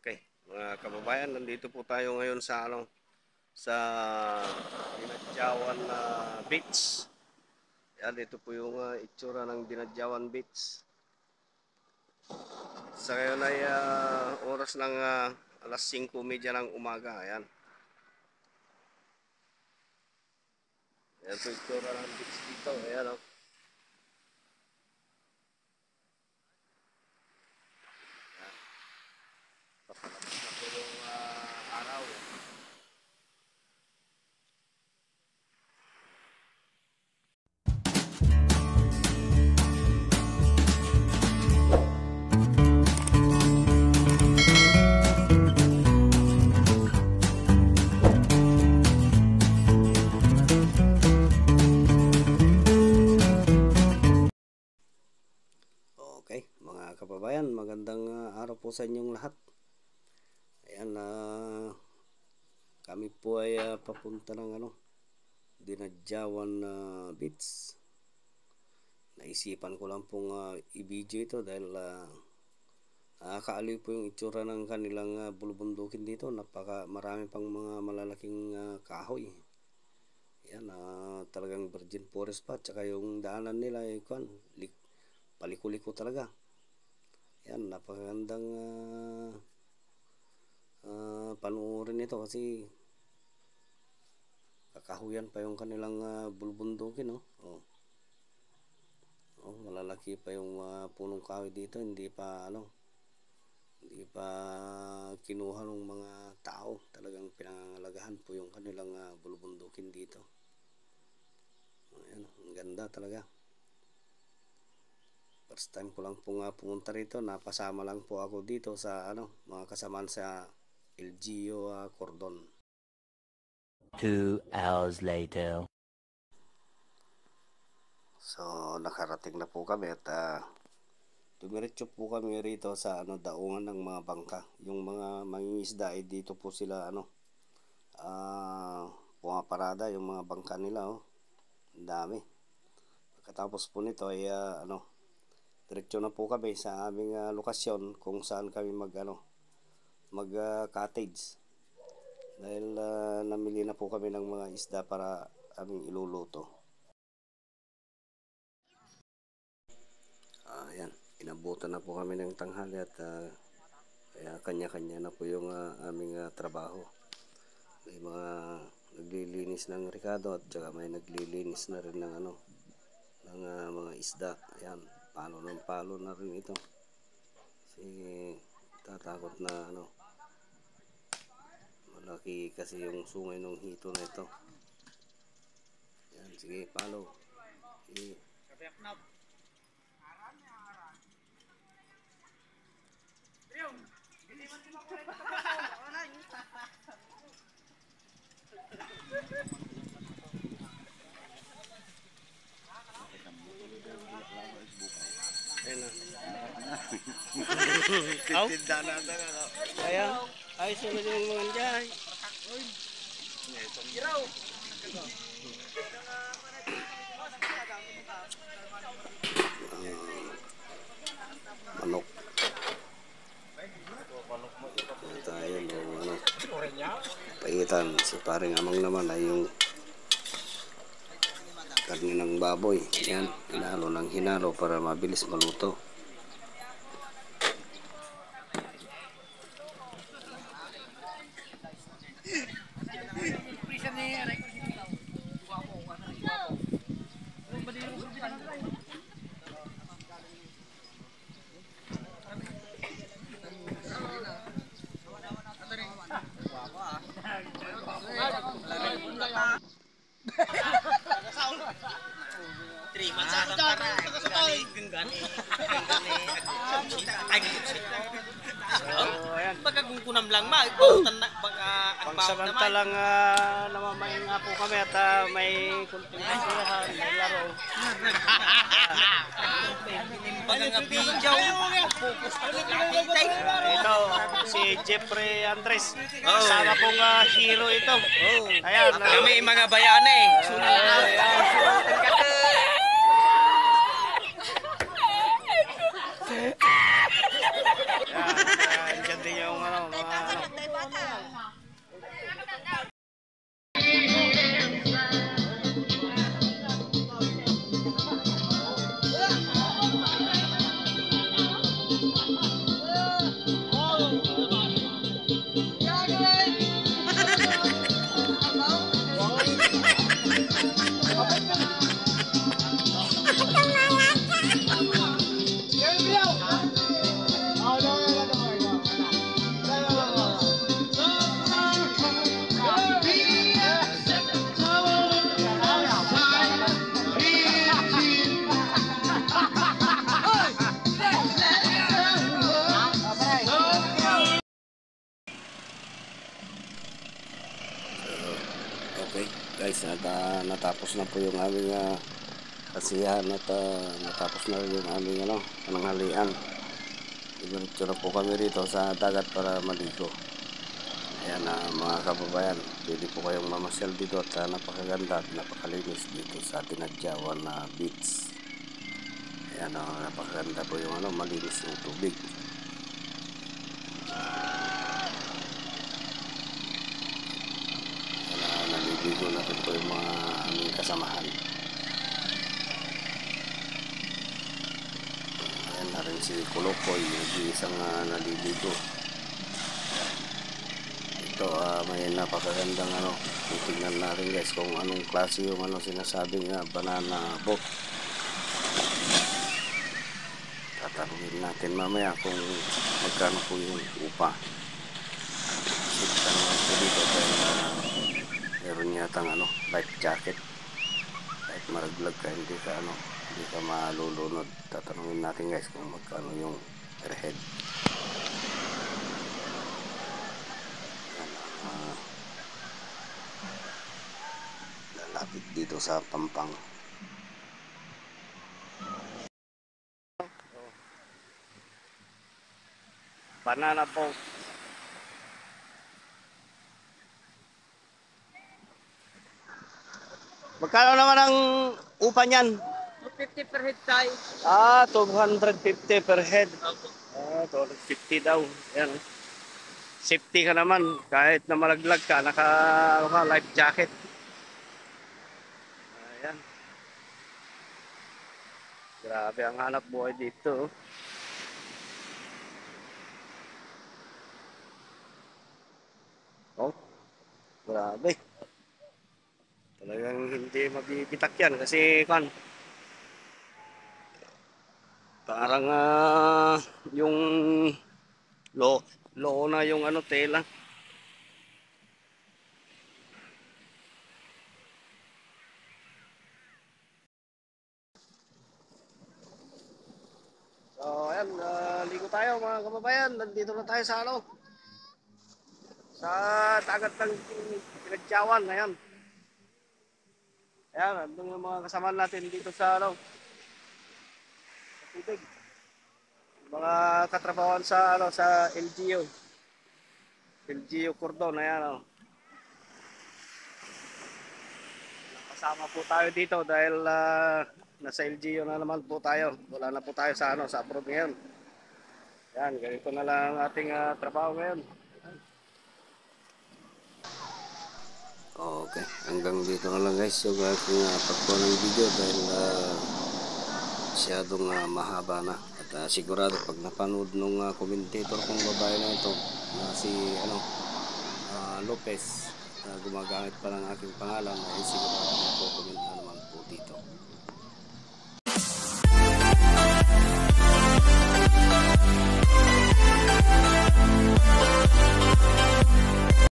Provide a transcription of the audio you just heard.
Okay, mga kababayan, nandito po tayo ngayon sa sa Dinadjawan Beach. Yan, ito po yung itsura ng Dinadjawan Beach. Sa ngayon ay oras ng alas 5:30 ng umaga. Ayan. Ayan po itsura ng beach dito. Ayan, oh. Papalabas na po yung araw. Okay, mga kababayan, magandang araw po sa inyong lahat. Ayan, kami po ay papunta ng Dinadjawan Beach. Naisipan ko lang pong i-video ito dahil nakakaaliw po yung itsura ng kanilang bulubundukin dito. Marami pang mga malalaking kahoy. Ayan, talagang virgin forest pa. Tsaka yung daanan nila ay paliko-liko talaga. Ayan, napakagandang panuorin ito kasi kakahuyan pa yung kanilang bulubundukin, no? Malalaki pa yung punong kahoy dito, hindi pa kinuha ng mga tao. Talagang pinangangalagahan po yung kanilang bulubundukin dito. Ayan, ang ganda talaga. First time ko lang po pumunta rito. Napasama lang po ako dito sa mga kasamaan sa LGU Cordon. 2 hours later. So, nakarating na po kami at dumiretso po kami rito sa daungan ng mga bangka. Yung mga mangingisda ay dito po sila pumaparada yung mga bangka nila, oh. Ang dami. Pagkatapos po nito ay diretso na po kami sa aming lokasyon kung saan kami mag-cottage. Dahil namili na po kami ng mga isda para aming iluluto. Ayan, inabutan na po kami ng tanghali at kaya kanya-kanya na po yung aming trabaho. May mga naglilinis ng rekado at saka may naglilinis na rin ng ng mga isda. Ayan, palo ng palo na rin ito. Kasi tatakot na malaki kasi yung sungay ng hito na ito. Ayan, sige, palo. Sige. Ayan na. Tinda na ito. Kaya, ay sunod yung mga dyan. Manok. Tayo paitan. Si paring amang naman ay yung karne ng baboy. Yan, hinalo ng hinalo para mabilis maluto. Pagkagunkunam lang bautan na Pagsamantalang namamahin nga po kami at may kunting kasiyahan, may laro. Ito, si Jeffrey Andres. Kasama pong hero ito. Ayan, kami mga bayana eh. Diyan din yung guys, at natapos na po yung aming kasiyahan at natapos na rin yung aming pananghalian. Diretso na po kami rito sa dagat para maligo. Ayan mga kababayan, pwede po kayong mamasyal dito at napakaganda at napakalinis dito sa Tinadyawan na beach. Ayan napakaganda po yung malinis yung tubig. Naliligo na rin po yung mga aming kasamahan. Ayan na rin si Kolokoy, nag-iisang naliligo. Ito may napakagandang titignan na rin guys kung anong klase yung sinasabing banana boat. Tatanungin natin mamaya kung magkano po yung upa. Sita naman po dito dahil meron yatang life jacket. Kahit maraglag ka, hindi ka malulunod. Tatanungin natin guys kung magkano yung per head. Lalapit dito sa Pampang. Banana boat. Magkano naman ang upa niyan? 250 per head tayo. 250 per head. Opo. 250 daw. Ayan. Safety ka naman. Kahit na malaglag ka, life jacket. Ayan. Grabe ang hanap buhay dito. Oh, grabe. Talagang hindi mabibitak yan kasi parang yung loo na yung tela. So ayan, ligo tayo mga kababayan. Nandito na tayo sa dagat ng Tinadyawan. Ayan. Ayan, andun yung mga kasama natin dito sa tubig. Mga katrabawan sa sa LGU Cordon. Ayan Kasama po tayo dito dahil nasa LGU na naman po tayo. Wala na po tayo sa sa abroad ngayon. Yan, ganito na lang ang ating trabaho ngayon. Okay, hanggang dito na lang guys yung aking pagkuha ng video dahil masyadong mahaba na. At sigurado pag napanood nung commentator kong babae na ito na si Lopez, gumagamit pa ng aking pangalan, ay sigurado magko-comment na naman po dito.